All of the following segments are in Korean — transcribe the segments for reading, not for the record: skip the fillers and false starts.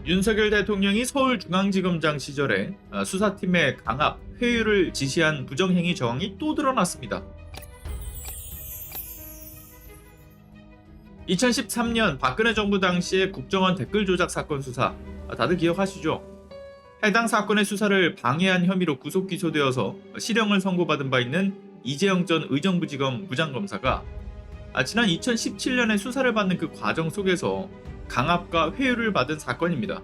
윤석열 대통령이 서울중앙지검장 시절에 수사팀의 강압, 회유를 지시한 부정행위 정황이 또 드러났습니다. 2013년 박근혜 정부 당시의 국정원 댓글 조작 사건 수사, 다들 기억하시죠? 해당 사건의 수사를 방해한 혐의로 구속 기소되어서 실형을 선고받은 바 있는 이재영 전 의정부지검 부장검사가 지난 2017년에 수사를 받는 그 과정 속에서 강압과 회유를 받은 사건입니다.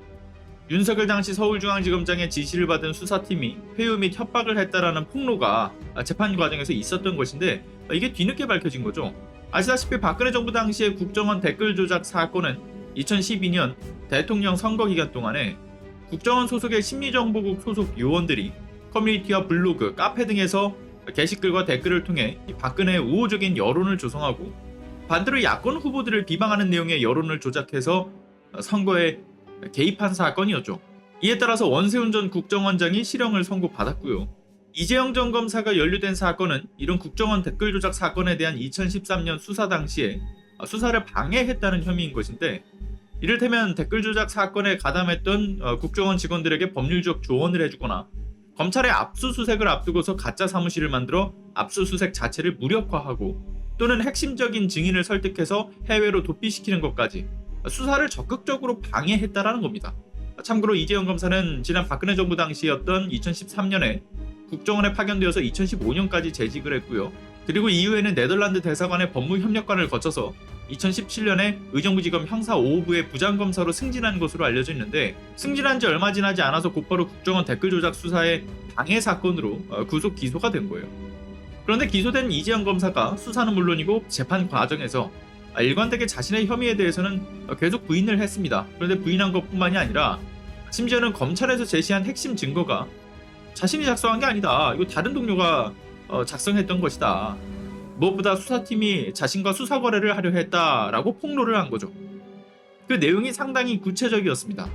윤석열 당시 서울중앙지검장의 지시를 받은 수사팀이 회유 및 협박을 했다라는 폭로가 재판 과정에서 있었던 것인데, 이게 뒤늦게 밝혀진 거죠. 아시다시피 박근혜 정부 당시의 국정원 댓글 조작 사건은 2012년 대통령 선거 기간 동안에 국정원 소속의 심리정보국 소속 요원들이 커뮤니티와 블로그, 카페 등에서 게시글과 댓글을 통해 박근혜의 우호적인 여론을 조성하고 반대로 야권 후보들을 비방하는 내용의 여론을 조작해서 선거에 개입한 사건이었죠. 이에 따라서 원세훈 전 국정원장이 실형을 선고받았고요. 이재영 전 검사가 연루된 사건은 이런 국정원 댓글 조작 사건에 대한 2013년 수사 당시에 수사를 방해했다는 혐의인 것인데, 이를테면 댓글 조작 사건에 가담했던 국정원 직원들에게 법률적 조언을 해주거나 검찰의 압수수색을 앞두고서 가짜 사무실을 만들어 압수수색 자체를 무력화하고 또는 핵심적인 증인을 설득해서 해외로 도피시키는 것까지 수사를 적극적으로 방해했다라는 겁니다. 참고로 이재영 검사는 지난 박근혜 정부 당시였던 2013년에 국정원에 파견되어서 2015년까지 재직을 했고요. 그리고 이후에는 네덜란드 대사관의 법무협력관을 거쳐서 2017년에 의정부지검 형사 5부의 부장검사로 승진한 것으로 알려져 있는데, 승진한 지 얼마 지나지 않아서 곧바로 국정원 댓글 조작 수사의 방해 사건으로 구속 기소가 된 거예요. 그런데 기소된 이재영 검사가 수사는 물론이고 재판 과정에서 일관되게 자신의 혐의에 대해서는 계속 부인을 했습니다. 그런데 부인한 것뿐만이 아니라 심지어는 검찰에서 제시한 핵심 증거가 자신이 작성한 게 아니다, 이거 다른 동료가 작성했던 것이다, 무엇보다 수사팀이 자신과 수사 거래를 하려 했다라고 폭로를 한 거죠. 그 내용이 상당히 구체적이었습니다.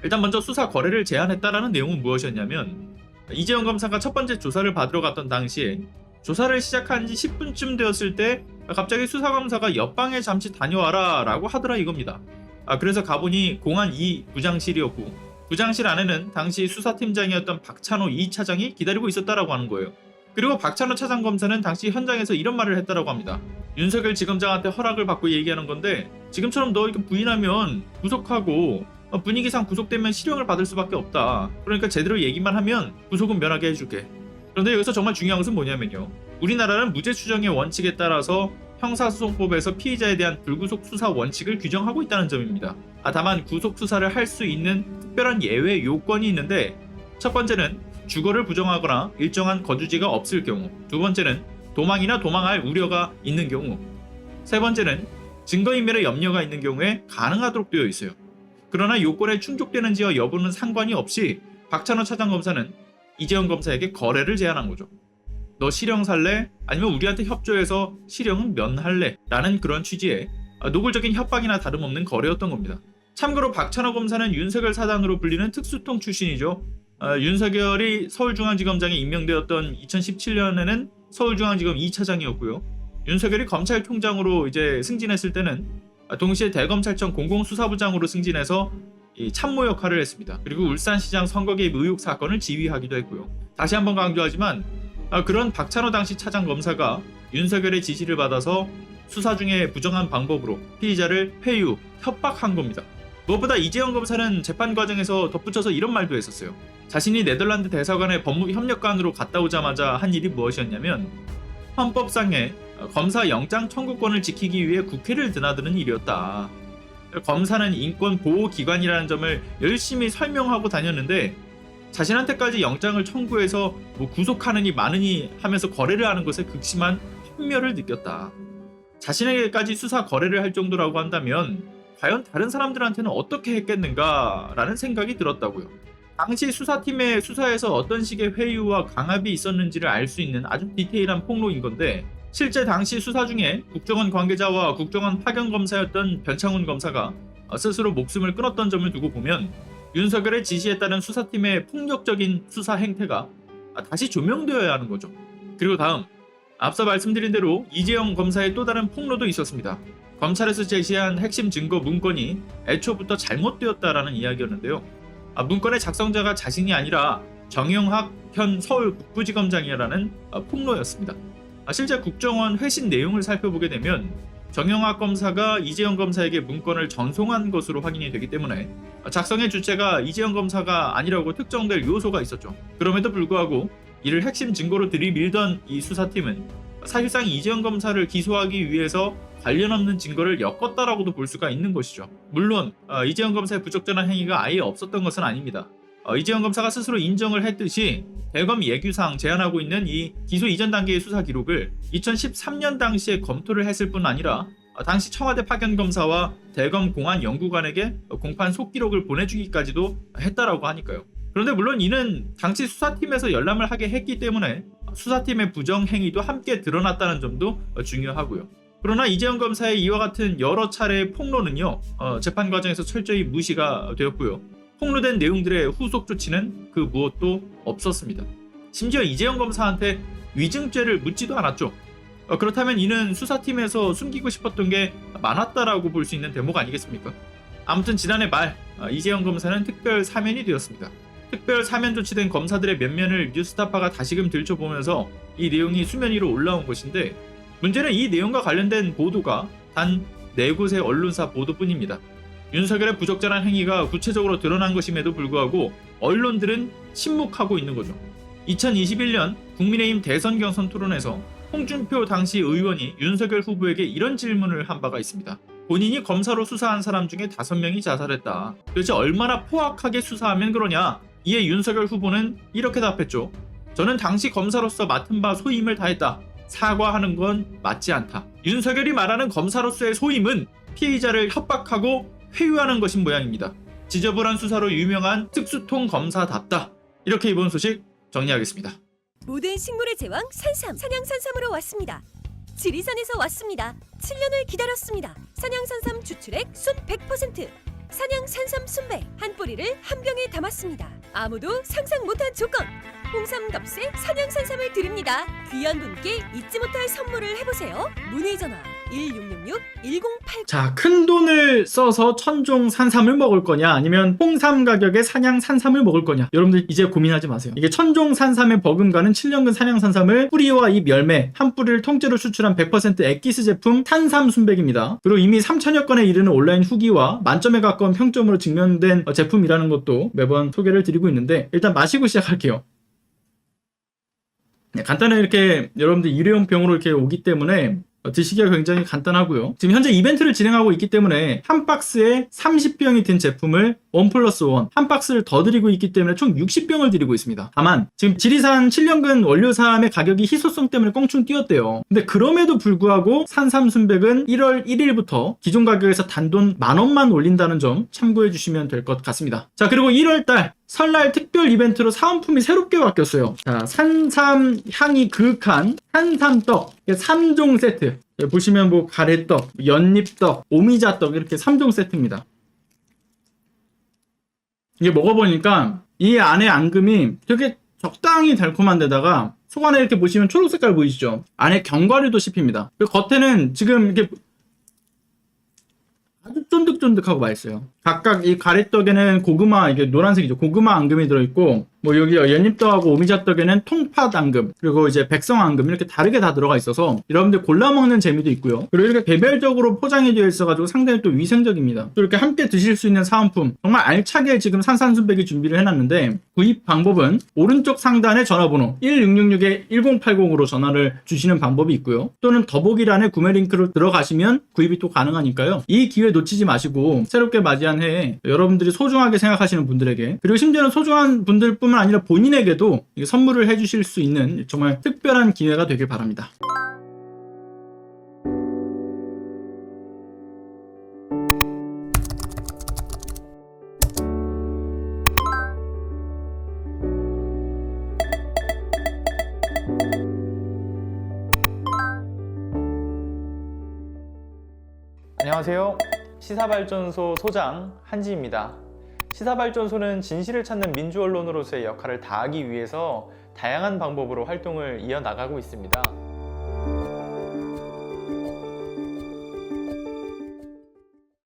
일단 먼저 수사 거래를 제안했다라는 내용은 무엇이었냐면, 이재영 검사가 첫 번째 조사를 받으러 갔던 당시에 조사를 시작한 지 10분쯤 되었을 때 갑자기 수사검사가 옆방에 잠시 다녀와라 라고 하더라 이겁니다. 그래서 가보니 공안 2 부장실이었고, 부장실 안에는 당시 수사팀장이었던 박찬호 2차장이 기다리고 있었다라고 하는 거예요. 그리고 박찬호 차장검사는 당시 현장에서 이런 말을 했다라고 합니다. 윤석열 지검장한테 허락을 받고 얘기하는 건데, 지금처럼 너 이렇게 부인하면 구속하고 분위기상 구속되면 실형을 받을 수밖에 없다. 그러니까 제대로 얘기만 하면 구속은 면하게 해줄게. 그런데 여기서 정말 중요한 것은 뭐냐면요, 우리나라는 무죄 추정의 원칙에 따라서 형사소송법에서 피의자에 대한 불구속 수사 원칙을 규정하고 있다는 점입니다. 다만 구속 수사를 할 수 있는 특별한 예외 요건이 있는데, 첫 번째는 주거를 부정하거나 일정한 거주지가 없을 경우, 두 번째는 도망이나 도망할 우려가 있는 경우, 세 번째는 증거인멸의 염려가 있는 경우에 가능하도록 되어 있어요. 그러나 요건에 충족되는지와 여부는 상관이 없이 박찬호 차장검사는 이재영 검사에게 거래를 제안한 거죠. 너 실형 살래? 아니면 우리한테 협조해서 실형은 면할래? 라는 그런 취지의 노골적인 협박이나 다름없는 거래였던 겁니다. 참고로 박찬호 검사는 윤석열 사단으로 불리는 특수통 출신이죠. 윤석열이 서울중앙지검장에 임명되었던 2017년에는 서울중앙지검 2차장이었고요. 윤석열이 검찰총장으로 이제 승진했을 때는 동시에 대검찰청 공공수사부장으로 승진해서 이 참모 역할을 했습니다. 그리고 울산시장 선거 개입 의혹 사건을 지휘하기도 했고요. 다시 한번 강조하지만 그런 박찬호 당시 차장검사가 윤석열의 지시를 받아서 수사 중에 부정한 방법으로 피의자를 회유, 협박한 겁니다. 무엇보다 이재영 검사는 재판 과정에서 덧붙여서 이런 말도 했었어요. 자신이 네덜란드 대사관의 법무협력관으로 갔다 오자마자 한 일이 무엇이었냐면, 헌법상의 검사 영장 청구권을 지키기 위해 국회를 드나드는 일이었다. 검사는 인권보호기관이라는 점을 열심히 설명하고 다녔는데, 자신한테까지 영장을 청구해서 구속하느니 마느니 하면서 거래를 하는 것에 극심한 환멸을 느꼈다. 자신에게까지 수사 거래를 할 정도라고 한다면 과연 다른 사람들한테는 어떻게 했겠는가 라는 생각이 들었다고요. 당시 수사팀의 수사에서 어떤 식의 회유와 강압이 있었는지를 알 수 있는 아주 디테일한 폭로인 건데, 실제 당시 수사 중에 국정원 관계자와 국정원 파견검사였던 변창훈 검사가 스스로 목숨을 끊었던 점을 두고 보면, 윤석열의 지시에 따른 수사팀의 폭력적인 수사 행태가 다시 조명되어야 하는 거죠. 그리고 다음, 앞서 말씀드린 대로 이재영 검사의 또 다른 폭로도 있었습니다. 검찰에서 제시한 핵심 증거 문건이 애초부터 잘못되었다라는 이야기였는데요. 문건의 작성자가 자신이 아니라 정영학 현 서울 북부지검장이라는 폭로였습니다. 실제 국정원 회신 내용을 살펴보게 되면 정영학 검사가 이재영 검사에게 문건을 전송한 것으로 확인이 되기 때문에 작성의 주체가 이재영 검사가 아니라고 특정될 요소가 있었죠. 그럼에도 불구하고 이를 핵심 증거로 들이밀던 이 수사팀은 사실상 이재영 검사를 기소하기 위해서 관련 없는 증거를 엮었다라고도 볼 수가 있는 것이죠. 물론 이재영 검사의 부적절한 행위가 아예 없었던 것은 아닙니다. 이재영 검사가 스스로 인정을 했듯이 대검 예규상 제한하고 있는 이 기소 이전 단계의 수사 기록을 2013년 당시에 검토를 했을 뿐 아니라 당시 청와대 파견 검사와 대검 공안 연구관에게 공판 속기록을 보내주기까지도 했다라고 하니까요. 그런데 물론 이는 당시 수사팀에서 열람을 하게 했기 때문에 수사팀의 부정 행위도 함께 드러났다는 점도 중요하고요. 그러나 이재영 검사의 이와 같은 여러 차례의 폭로는요, 재판 과정에서 철저히 무시가 되었고요. 폭로된 내용들의 후속 조치는 그 무엇도 없었습니다. 심지어 이재영 검사한테 위증죄를 묻지도 않았죠. 그렇다면 이는 수사팀에서 숨기고 싶었던 게 많았다라고 볼 수 있는 대목 아니겠습니까? 아무튼 지난해 말 이재영 검사는 특별 사면이 되었습니다. 특별 사면 조치된 검사들의 면면을 뉴스타파가 다시금 들춰보면서 이 내용이 수면 위로 올라온 것인데, 문제는 이 내용과 관련된 보도가 단 4곳의 언론사 보도뿐입니다. 윤석열의 부적절한 행위가 구체적으로 드러난 것임에도 불구하고 언론들은 침묵하고 있는 거죠. 2021년 국민의힘 대선 경선 토론에서 홍준표 당시 의원이 윤석열 후보에게 이런 질문을 한 바가 있습니다. 본인이 검사로 수사한 사람 중에 5명이 자살했다. 도대체 얼마나 포악하게 수사하면 그러냐? 이에 윤석열 후보는 이렇게 답했죠. 저는 당시 검사로서 맡은 바 소임을 다했다. 사과하는 건 맞지 않다. 윤석열이 말하는 검사로서의 소임은 피의자를 협박하고 회유하는 것인 모양입니다. 지저분한 수사로 유명한 특수통 검사답다. 이렇게 이번 소식 정리하겠습니다. 모든 식물의 제왕 산삼, 산양산삼으로 왔습니다. 지리산에서 왔습니다. 7년을 기다렸습니다. 산양산삼 주출액 순 100%. 산양산삼 순백 한 뿌리를 한 병에 담았습니다. 아무도 상상 못한 조건. 홍삼 값에 산양산삼을 드립니다. 귀한 분께 잊지 못할 선물을 해보세요. 문의 전화 1666-1080. 자, 큰 돈을 써서 천종 산삼을 먹을 거냐, 아니면 홍삼 가격에 산양 산삼을 먹을 거냐, 여러분들 이제 고민하지 마세요. 이게 천종 산삼의 버금가는 7년근 산양 산삼을 뿌리와 이 열매 한 뿌리를 통째로 추출한 100% 액기스 제품 탄삼 순백입니다. 그리고 이미 3천여 건에 이르는 온라인 후기와 만점에 가까운 평점으로 증명된 제품이라는 것도 매번 소개를 드리고 있는데, 일단 마시고 시작할게요. 간단하게 이렇게 여러분들 일회용 병으로 이렇게 오기 때문에 드시기가 굉장히 간단하고요. 지금 현재 이벤트를 진행하고 있기 때문에 한 박스에 30병이 든 제품을 1+1 한 박스를 더 드리고 있기 때문에 총 60병을 드리고 있습니다. 다만 지금 지리산 7년근 원료삼의 가격이 희소성 때문에 껑충 뛰었대요. 근데 그럼에도 불구하고 산삼 순백은 1월 1일부터 기존 가격에서 단돈 10,000원만 올린다는 점 참고해 주시면 될 것 같습니다. 자, 그리고 1월달 설날 특별 이벤트로 사은품이 새롭게 바뀌었어요. 자, 산삼 향이 그윽한 산삼떡 3종 세트. 보시면 뭐 가래떡, 연잎떡, 오미자떡 이렇게 3종 세트입니다. 이게 먹어보니까 이 안에 앙금이 되게 적당히 달콤한 데다가 속 안에 이렇게 보시면 초록 색깔 보이시죠? 안에 견과류도 씹힙니다. 그리고 겉에는 지금 이렇게 아주 쫀득쫀득하고 맛있어요. 각각 이 가래떡에는 고구마, 이게 노란색이죠. 고구마 앙금이 들어있고, 뭐 여기 연잎떡하고 오미자떡에는 통팥 앙금, 그리고 이제 백성 앙금 이렇게 다르게 다 들어가 있어서 여러분들 골라 먹는 재미도 있고요. 그리고 이렇게 개별적으로 포장이 되어 있어가지고 상당히 또 위생적입니다. 또 이렇게 함께 드실 수 있는 사은품 정말 알차게 지금 산산순백이 준비를 해놨는데, 구입 방법은 오른쪽 상단에 전화번호 1666-1080으로 전화를 주시는 방법이 있고요. 또는 더보기란에 구매 링크로 들어가시면 구입이 또 가능하니까요. 이 기회 놓치지 마시고 새롭게 맞이한 해에 여러분들이 소중하게 생각하시는 분들에게, 그리고 심지어는 소중한 분들뿐만 아니라 본인에게도 선물을 해주실 수 있는 정말 특별한 기회가 되길 바랍니다. 안녕하세요. 시사발전소 소장 한지입니다. 시사발전소는 진실을 찾는 민주언론으로서의 역할을 다하기 위해서 다양한 방법으로 활동을 이어나가고 있습니다.